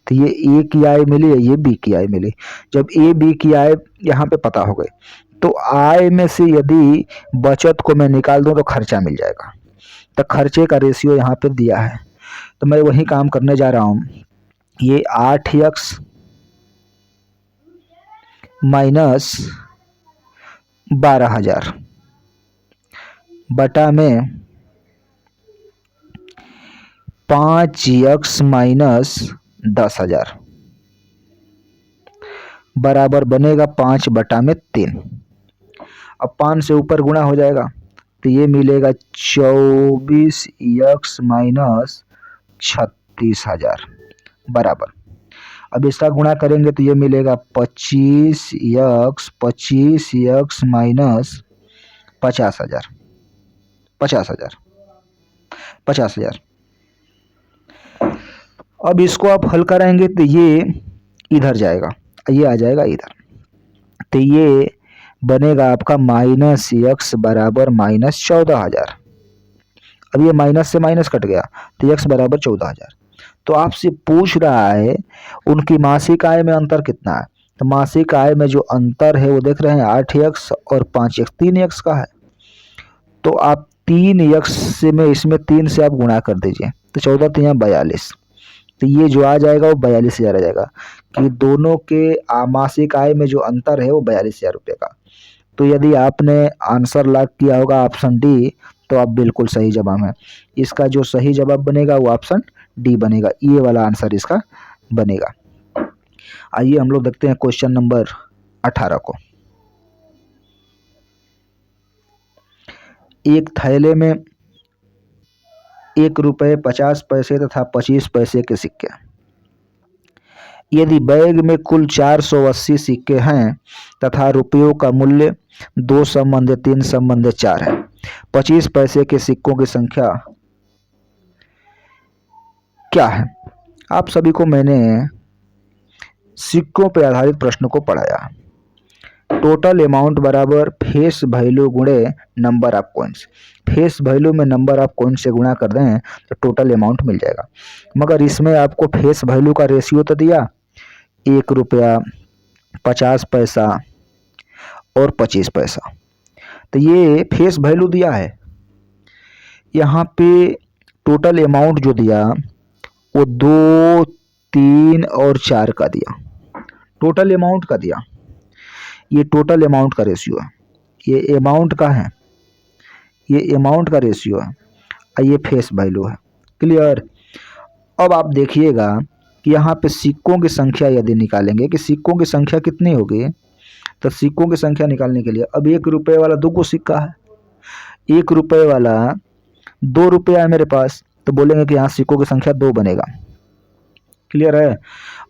तो ये ए की आय मिली है, ये बी की आय मिली। जब ए बी की आय यहाँ पे पता हो गई तो आय में से यदि बचत को मैं निकाल दूं तो खर्चा मिल जाएगा। तो खर्चे का रेशियो यहाँ पे दिया है, तो मैं वही काम करने जा रहा हूँ। ये 8x माइनस 12,000 बटा में 5x माइनस 10,000 बराबर बनेगा 5/3। अब 5 से ऊपर गुणा हो जाएगा तो ये मिलेगा 24x माइनस 36,000 बराबर। अब इसका गुणा करेंगे तो ये मिलेगा 25x माइनस 50,000 50,000। अब इसको आप हल कराएंगे तो ये इधर जाएगा, ये आ जाएगा इधर, तो ये बनेगा आपका -x बराबर -14,000। अब ये माइनस से माइनस कट गया तो x बराबर 14,000। तो आपसे पूछ रहा है उनकी मासिक आय में अंतर कितना है। तो मासिक आय में जो अंतर है वो देख रहे हैं 8x और 5x, 3x का है। तो आप 3x से में इसमें 3 से आप गुणा कर दीजिए तो 14 3 42, तो ये जो आ जाएगा वो 42,000 आ जाएगा कि दोनों के मासिक आय में जो अंतर है वो 42,000 रुपये का। तो यदि आपने आंसर लॉक किया होगा ऑप्शन डी तो आप बिल्कुल सही जवाब है। इसका जो सही जवाब बनेगा वो ऑप्शन डी बनेगा, ये वाला आंसर इसका बनेगा। आइए हम लोग देखते हैं क्वेश्चन नंबर 18 को। एक थैले में 1 रुपये 50 पैसे तथा 25 पैसे के सिक्के, यदि बैग में कुल 480 सिक्के हैं तथा रुपयों का मूल्य 2 संबंध 3 संबंध 4 है, 25 पैसे के सिक्कों की संख्या क्या है? आप सभी को मैंने सिक्कों पर आधारित प्रश्न को पढ़ाया। टोटल अमाउंट बराबर फेस वैल्यू गुणे number of coins. Face value में नंबर ऑफ कॉइन से गुणा कर दें तो टोटल अमाउंट मिल जाएगा। मगर इसमें आपको फेस वैल्यू का रेशियो तो दिया 1 रुपया, 50 पैसा और 25 पैसा। तो ये फेस वैल्यू दिया है। यहाँ पे टोटल अमाउंट जो दिया वो 2, 3 और 4 का दिया। टोटल अमाउंट का दिया। ये टोटल अमाउंट का रेशियो है। ये अमाउंट का है, ये अमाउंट का रेशियो है और ये फेस वैल्यू है। क्लियर? अब आप देखिएगा कि यहाँ पे सिक्कों की संख्या यदि निकालेंगे कि सिक्कों की संख्या कितनी होगी, तो सिक्कों की संख्या निकालने के लिए अब 1 रुपये वाला 2 सिक्का है, 1 रुपये वाला 2 रुपया है मेरे पास, तो बोलेंगे कि यहाँ सिक्कों की संख्या 2 बनेगा। क्लियर है?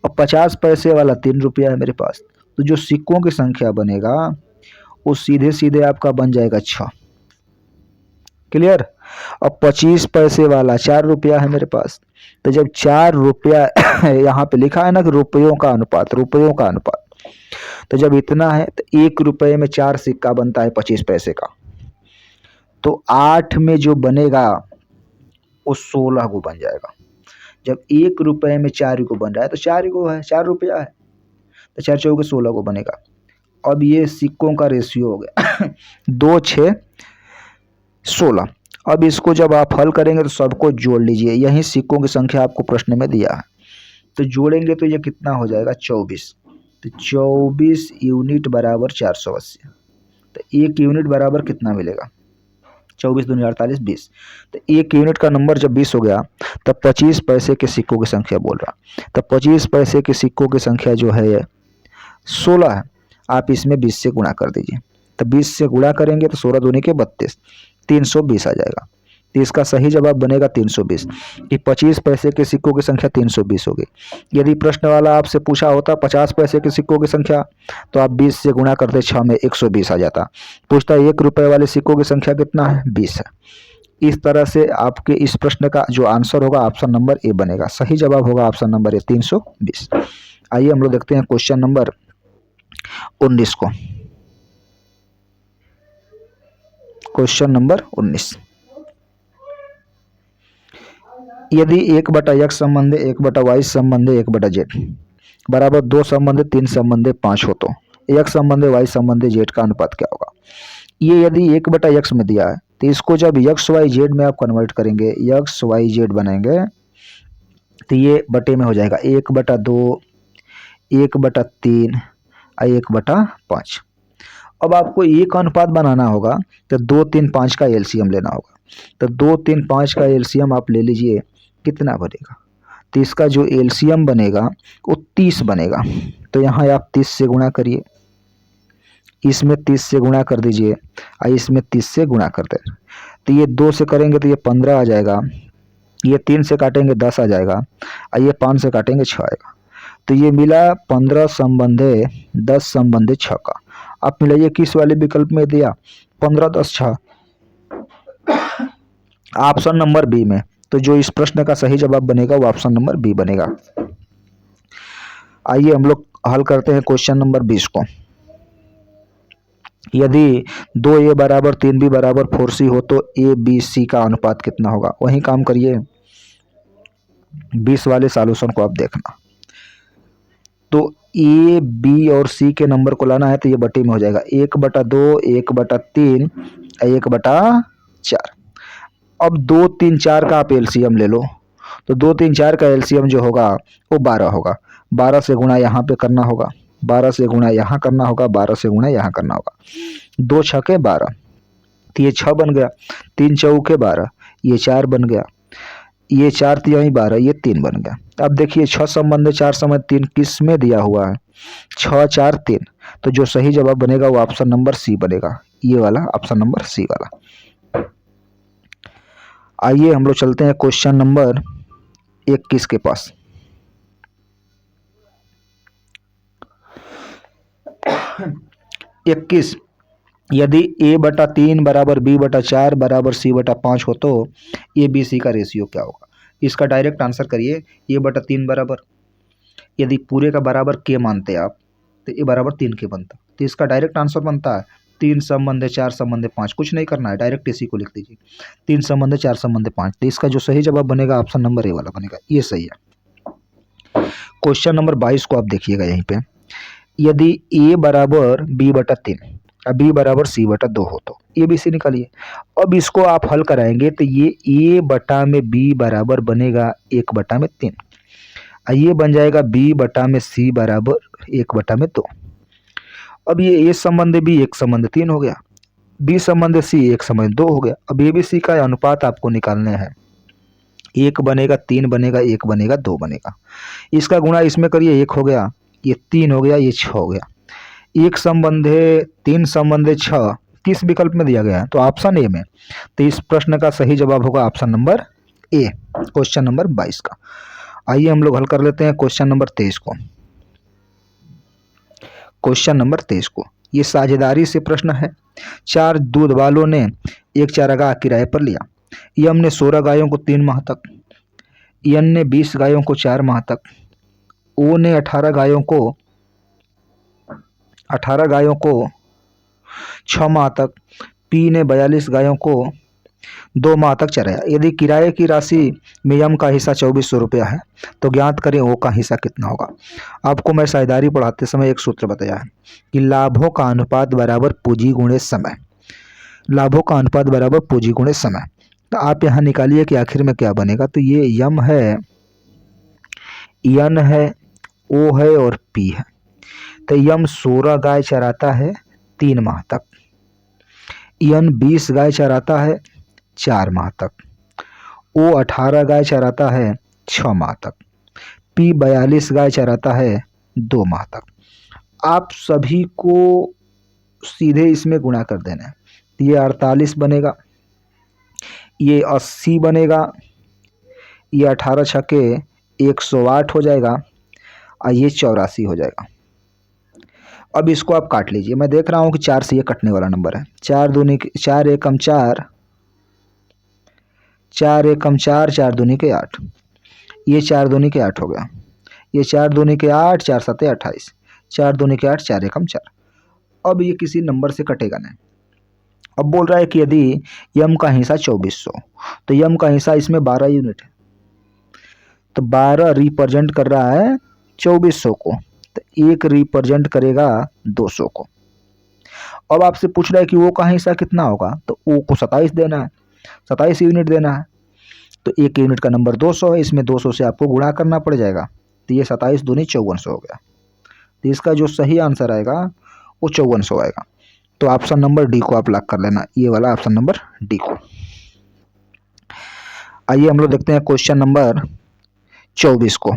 और 50 पैसे वाला 3 रुपया है मेरे पास, तो जो सिक्कों की संख्या बनेगा वो सीधे सीधे आपका बन जाएगा 6। क्लियर? अब 25 पैसे वाला 4 रुपया है मेरे पास, तो जब 4 रुपया यहाँ पे लिखा है ना कि रुपयों का अनुपात, रुपयों का अनुपात, तो जब इतना है तो 1 रुपये में 4 सिक्का बनता है 25 पैसे का, तो 8 में जो बनेगा वो 16 को बन जाएगा। जब 1 रुपये में 4 को बन रहा है तो 4 को है, 4 रुपया है, तो 4 चौके 16 को बनेगा। अब ये सिक्कों का रेशियो हो गया 2, 6, 16। अब इसको जब आप हल करेंगे तो सबको जोड़ लीजिए। यही सिक्कों की संख्या आपको प्रश्न में दिया है, तो जोड़ेंगे तो ये कितना हो जाएगा 24। तो 24 यूनिट बराबर 480। तो 1 यूनिट बराबर कितना मिलेगा? 24 दूनी 48, 20। तो 1 यूनिट का नंबर जब 20 हो गया तब 25 पैसे के सिक्कों की संख्या बोल रहा। तब 25 पैसे के सिक्कों की संख्या जो है 16 है। आप इसमें 20 से गुणा कर दीजिए। तो 20 से गुणा करेंगे तो 16 दूनी के 32, 320 आ जाएगा। तो इसका सही जवाब बनेगा 320 कि 25 पैसे के सिक्कों की संख्या 320 होगी। यदि प्रश्न वाला आपसे पूछा होता 50 पैसे के सिक्कों की संख्या, तो आप 20 से गुणा करते 6 में 120 आ जाता। पूछता 1 रुपये वाले सिक्कों की संख्या कितना है? 20 है। इस तरह से आपके इस प्रश्न का जो आंसर होगा ऑप्शन नंबर ए बनेगा। सही जवाब होगा ऑप्शन नंबर ए 320। आइए हम लोग देखते हैं क्वेश्चन नंबर 19 को। क्वेश्चन नंबर 19, यदि 1/x संबंधी 1/y संबंधी 1/z बराबर 2 संबंधी 3 संबंधी 5 हो तो x संबंधी y संबंधी z का अनुपात क्या होगा? ये यदि 1/x में दिया है तो इसको जब x y z में आप कन्वर्ट करेंगे, x y z बनाएंगे, तो ये बटे में हो जाएगा 1/2, 1/3 और 1/5। अब आपको एक अनुपात बनाना होगा तो 2, 3, 5 का एलसीएम लेना होगा। तो 2, 3, 5 का एलसीएम आप ले लीजिए, कितना बनेगा? तो इसका जो एलसीएम बनेगा वो 30 बनेगा। तो यहाँ आप 30 से गुणा करिए, इसमें 30 से गुणा कर दीजिए और इसमें 30 से गुणा कर दें। तो ये 2 से करेंगे तो ये 15 आ जाएगा, ये 3 से काटेंगे 10 आ जाएगा और ये 5 से काटेंगे 6 आएगा। तो ये मिला 15 संबंधी 10 संबंधी 6 का। आप मिलाइए किस वाले विकल्प में दिया? 15, 10, 6, ऑप्शन नंबर बी में। तो जो इस प्रश्न का सही जवाब बनेगा वो ऑप्शन नंबर बी बनेगा। आइए हम लोग हल करते हैं क्वेश्चन नंबर 20 को। यदि 2a बराबर 3b बराबर 4c हो तो a b c का अनुपात कितना होगा? वही काम करिए, 20 वाले सॉल्यूशन को आप देखना। तो a b और c के नंबर को लाना है तो ये बटे में हो जाएगा 1/2, 1/3 और 1/4। अब 2, 3, 4 का आप एलसीएम ले लो, तो 2, 3, 4 का एलसीएम जो होगा वो 12 होगा। 12 से गुणा यहाँ पे करना होगा, 12 से गुणा यहाँ करना होगा, 12 से गुणा यहाँ करना होगा। 2 छके 12, तो ये 6 बन गया। 3 चौके 12, ये 4 बन गया। ये 4 तिहाई 12, ये 3 बन गया। अब देखिए 6 संबंध 4 संबंध 3 किस में दिया हुआ है? 6, 4, 3। तो जो सही जवाब बनेगा वो ऑप्शन नंबर सी बनेगा, ये वाला ऑप्शन नंबर सी वाला। आइए हम लोग चलते हैं क्वेश्चन नंबर 21 के पास। इक्कीस, यदि a/3 बराबर b/4 बराबर c/5 हो तो a b c का रेशियो क्या होगा? इसका डायरेक्ट आंसर करिए, ये बटा 3 बराबर, यदि पूरे का बराबर के मानते आप तो ये बराबर 3 के बनता, तो इसका डायरेक्ट आंसर बनता है 3 संबंध 4 संबंध 5, कुछ नहीं करना है, डायरेक्ट इसी को लिख दीजिए 3 संबंध 4 संबंध 5। तो इसका जो सही जवाब बनेगा ऑप्शन नंबर ए वाला बनेगा, ये सही है। क्वेश्चन नंबर 22 को आप देखिएगा यहीं पे, यदि ए बराबर बी बटा 3 और बी बराबर सी बटा 2 हो तो ए बी सी निकालिए। अब इसको आप हल कराएंगे तो ये ए बटा में बी बराबर बनेगा 1 बटा में 3, और ये बन जाएगा बी बटा में सी बराबर 1 बटा में 2। अब ये ए संबंध बी 1 संबंध 3 हो गया, बी संबंध सी 1 संबंध 2 हो गया। अब ए बी सी का अनुपात आपको निकालने हैं, 1 बनेगा 3 बनेगा 1 बनेगा 2 बनेगा, इसका गुणा इसमें करिए 1 हो गया, ये 3 हो गया, ये 6 हो गया, 1 संबंधे 3 संबंधे 6 किस विकल्प में दिया गया है, तो ऑप्शन ए में। तो इस प्रश्न का सही जवाब होगा option number A, question number 22 का। आइए हम लोग हल कर लेते हैं क्वेश्चन नंबर 23 को। क्वेश्चन नंबर 23 को, ये साझेदारी से प्रश्न है। 4 दूध वालों ने एक चारागाह किराए पर लिया। यम ने 16 गायों को 3 माह तक, एन ने 20 गायों को 4 माह तक, ओ ने 18 गायों को 6 माह तक, पी ने 42 गायों को 2 माह तक चराया। यदि किराए की राशि में यम का हिस्सा 2400 रुपया है तो ज्ञात करें ओ का हिस्सा कितना होगा। आपको मैं साझेदारी पढ़ाते समय एक सूत्र बताया है कि लाभों का अनुपात बराबर पूंजी गुणे समय, लाभों का अनुपात बराबर पूंजी गुणे समय। तो आप यहाँ निकालिए कि आखिर में क्या बनेगा। तो ये यम है, एन है, ओ है और पी है। तो यम 16 गाय चराता है 3 माह तक, एन 20 गाय चराता है 4 माह तक, ओ 18 गाय चराता है 6 माह तक, पी 42 गाय चराता है 2 माह तक। आप सभी को सीधे इसमें गुणा कर देना है। ये 48 बनेगा, ये 80 बनेगा, ये 18 छक्के 108 हो जाएगा और ये 84 हो जाएगा। अब इसको आप काट लीजिए, मैं देख रहा हूँ कि 4 से ये कटने वाला नंबर है। 4 दूनी 4 एकम 4, 4 एकम 4, 4 दूनी के 8, ये 4 दूनी के 8 हो गया, ये 4 दूनी के 8, 4 सत्ते 28, 4 दूनी के 8, 4 एकम 4। अब ये किसी नंबर से कटेगा नहीं। अब बोल रहा है कि यदि यम का हिस्सा 2400, तो यम का हिस्सा इसमें 12 यूनिट है, तो 12 रिप्रेजेंट कर रहा है 2400 को, तो 1 रिप्रेजेंट करेगा 200 को। अब आपसे पूछ रहा है कि वो का हिस्सा कितना होगा, तो ओ को 27 देना है, 27 यूनिट देना है। तो 1 यूनिट का नंबर 200 है, इसमें 200 से आपको गुणा करना पड़ जाएगा। तो ये 27 दूनी 5400 हो गया। तो इसका जो सही आंसर आएगा वो 5400 आएगा। तो ऑप्शन नंबर डी को आप लॉक कर लेना, ये वाला ऑप्शन नंबर डी को। आइए हम लोग देखते हैं क्वेश्चन नंबर 24 को।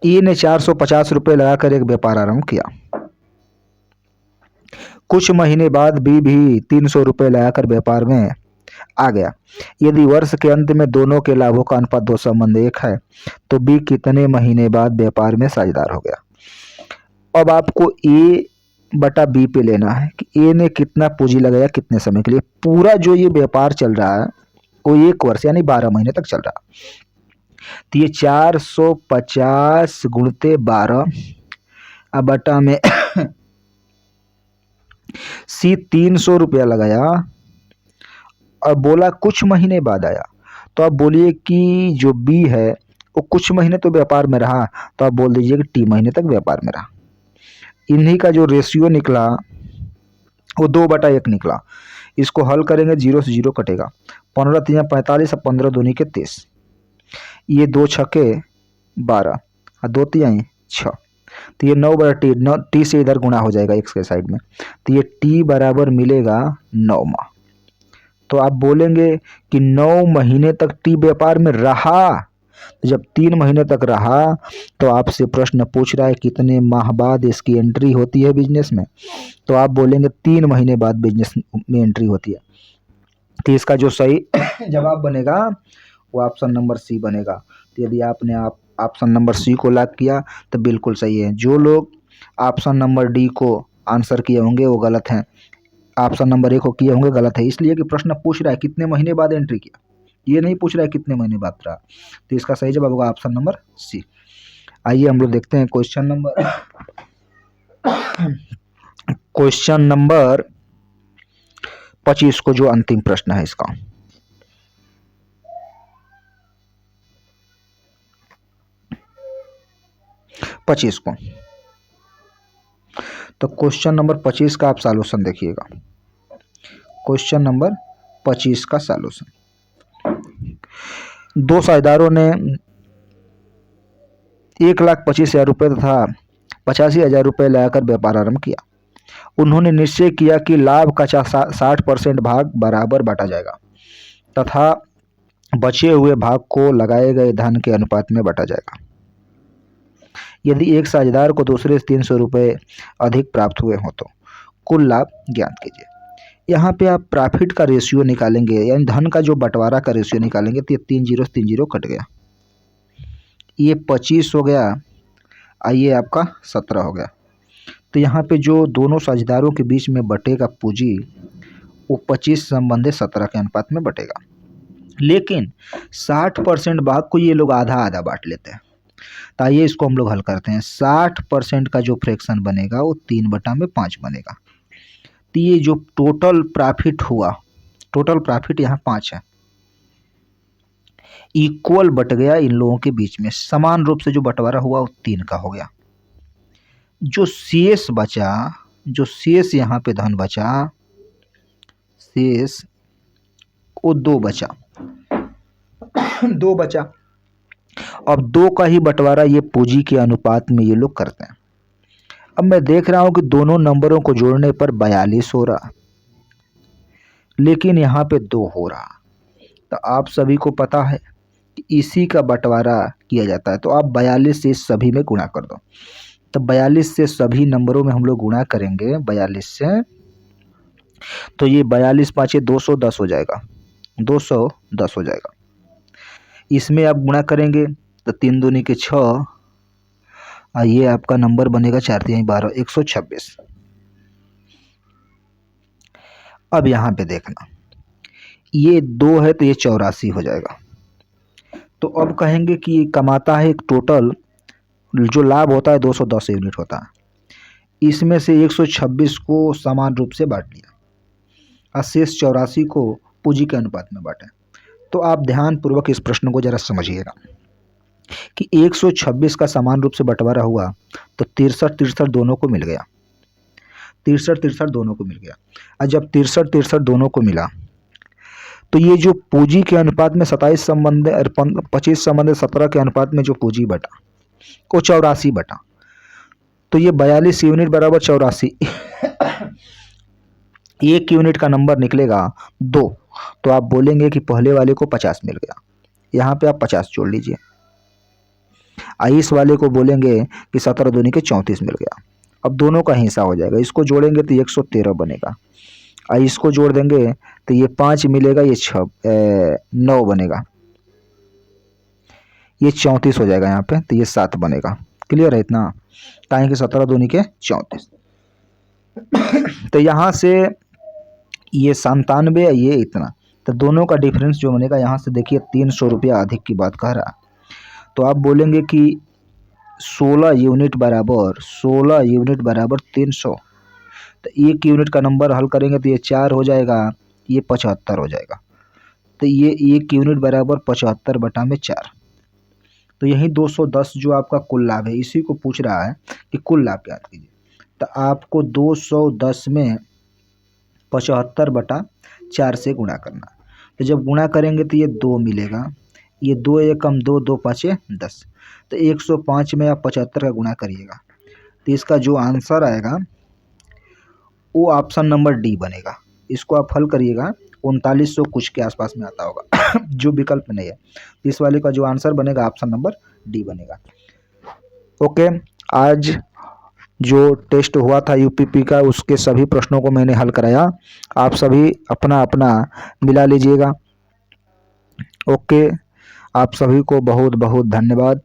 ए ने 450 रुपये लगाकर एक व्यापार आरंभ किया। कुछ महीने बाद बी भी 300 रुपये लगाकर व्यापार में आ गया। यदि वर्ष के अंत में दोनों के लाभों का अनुपात 2 संबंध 1 है तो बी कितने महीने बाद व्यापार में साझेदार हो गया। अब आपको ए बटा बी पे लेना है कि ए ने कितना पूंजी लगाया कितने समय के लिए। पूरा जो ये व्यापार चल रहा है वो 1 वर्ष यानी 12 महीने तक चल रहा है। तो ये 450 गुणते 12 अब बटा में सी 300 रुपया लगाया और बोला कुछ महीने बाद आया। तो आप बोलिए कि जो बी है वो कुछ महीने तो व्यापार में रहा, तो आप बोल दीजिए कि टी महीने तक व्यापार में रहा। इन्हीं का जो रेशियो निकला वो 2/1 निकला। इसको हल करेंगे, 0 से 0 कटेगा, 15 3 45 और 15 दूनी के 30, ये 2 छक्के 12 और 2 तिहाई 6। तो ये 9/टी, 9 टी से इधर गुणा हो जाएगा x के साइड में। तो ये टी बराबर मिलेगा 9 माह। तो आप बोलेंगे कि 9 महीने तक टी व्यापार में रहा। तो जब 3 महीने तक रहा तो आपसे प्रश्न पूछ रहा है कितने माह बाद इसकी एंट्री होती है बिजनेस में, तो आप बोलेंगे 3 महीने बाद बिजनेस में एंट्री होती है। तो इसका जो सही जवाब बनेगा वो ऑप्शन नंबर सी बनेगा। तो यदि आपने ऑप्शन नंबर सी को लॉक किया तो बिल्कुल सही है। जो लोग ऑप्शन नंबर डी को आंसर किए होंगे वो गलत हैं। ऑप्शन नंबर 1 को किए होंगे, गलत है। इसलिए कि प्रश्न पूछ रहा है कितने महीने बाद एंट्री किया, ये नहीं पूछ रहा है कितने महीने बाद रहा। तो इसका सही जवाब होगा ऑप्शन नंबर सी। आइए हम लोग देखते हैं क्वेश्चन नंबर 25 को, जो अंतिम प्रश्न है इसका। को तो क्वेश्चन नंबर 25 का आप सॉल्यूशन देखिएगा। क्वेश्चन नंबर 25 का सॉल्यूशन, दो साझेदारों ने 1,25,000 रुपये तथा 85,000 रुपये लगाकर व्यापार आरंभ किया। उन्होंने निश्चय किया कि लाभ का 60% भाग बराबर बांटा जाएगा तथा बचे हुए भाग को लगाए गए धन के अनुपात में बांटा जाएगा। यदि एक साझेदार को दूसरे से 300 रुपये अधिक प्राप्त हुए हों तो कुल लाभ ज्ञात कीजिए। यहाँ पे आप प्रॉफिट का रेशियो निकालेंगे, यानी धन का जो बंटवारा का रेशियो निकालेंगे, तो ये 3 जीरो से 3 जीरो कट गया, ये 25 हो गया, आइए आपका 17 हो गया। तो यहाँ पे जो दोनों साझेदारों के बीच में बटेगा पूंजी, वो 25 संबंधित 17 के अनुपात में बटेगा। लेकिन 60% भाग को ये लोग आधा आधा बांट लेते हैं। तो आइए इसको हम लोग हल करते हैं। 60% का जो फ्रैक्शन बनेगा वो 3/5 बनेगा। तो ये जो टोटल प्रॉफिट हुआ, टोटल प्रॉफिट यहाँ 5 है, इक्वल बट गया इन लोगों के बीच में, समान रूप से जो बंटवारा हुआ वो 3 का हो गया। जो शेष बचा, जो शेष यहाँ पे धन बचा, शेष वो 2 बचा, 2 बचा। अब 2 का ही बंटवारा ये पूंजी के अनुपात में ये लोग करते हैं। अब मैं देख रहा हूं कि दोनों नंबरों को जोड़ने पर 42 हो रहा, लेकिन यहाँ पे 2 हो रहा। तो आप सभी को पता है कि इसी का बंटवारा किया जाता है। तो आप 42 से सभी में गुणा कर दो। तो 42 से सभी नंबरों में हम लोग गुणा करेंगे 42 से, तो ये 42 पाँचे 210 हो जाएगा, 210 हो जाएगा। इसमें आप गुणा करेंगे तो 3 दूनी के 6, ये आपका नंबर बनेगा 4 3 12, 126। अब यहाँ पे देखना, ये 2 है तो ये 84 हो जाएगा। तो अब कहेंगे कि ये कमाता है एक टोटल, जो लाभ होता है 210 यूनिट होता है, इसमें से 126 को समान रूप से बांट लिया और शेष 84 को पूंजी के अनुपात में बांटे। तो आप ध्यानपूर्वक इस प्रश्न को जरा समझिएगा कि 126 का समान रूप से बंटवारा हुआ तो 63 दोनों को मिल गया, 63 दोनों को मिल गया। और जब 63 दोनों को मिला तो ये जो पूंजी के अनुपात में 27 संबंध 25 संबंध 17 के अनुपात में जो पूंजी बटा वो 84 बटा, तो ये 42 यूनिट बराबर 84। 1 यूनिट का नंबर निकलेगा 2, तो आप बोलेंगे कि पहले वाले को 50 मिल गया, यहाँ पे आप 50 जोड़ लीजिए। इस वाले को बोलेंगे कि 17 दूनी के 34 मिल गया। अब दोनों का हिस्सा हो जाएगा, इसको जोड़ेंगे तो 113 बनेगा, इसको जोड़ देंगे तो ये 5 मिलेगा, ये 9 बनेगा, ये 34 हो जाएगा यहाँ पे, तो ये 7 बनेगा। क्लियर है इतना? कहेंगे 17 दूनी के 34। तो यहाँ से ये 97, ये इतना, तो दोनों का डिफरेंस जो बनेगा यहाँ से देखिए 300 रुपया अधिक की बात कह रहा। तो आप बोलेंगे कि 16 यूनिट बराबर 300। तो 1 यूनिट का नंबर हल करेंगे तो ये 4 हो जाएगा, ये 75 हो जाएगा। तो ये 1 यूनिट बराबर 75 बटा में 4। तो यही 210 जो आपका कुल लाभ है, इसी को पूछ रहा है कि कुल लाभ ज्ञात कीजिए। तो आपको 210 में 75 बटा 4 से गुणा करना। तो जब गुणा करेंगे तो ये 2 मिलेगा, ये 2 एकम 2, 2 पाँचे 10। तो 105 में आप 75 का गुणा करिएगा, तो इसका जो आंसर आएगा वो ऑप्शन नंबर डी बनेगा। इसको आप हल करिएगा, 3900 कुछ के आसपास में आता होगा जो विकल्प नहीं है। इस वाले का जो आंसर बनेगा ऑप्शन नंबर डी बनेगा। ओके, आज जो टेस्ट हुआ था यूपीपी का, उसके सभी प्रश्नों को मैंने हल कराया। आप सभी अपना अपना मिला लीजिएगा। ओके, आप सभी को बहुत बहुत धन्यवाद।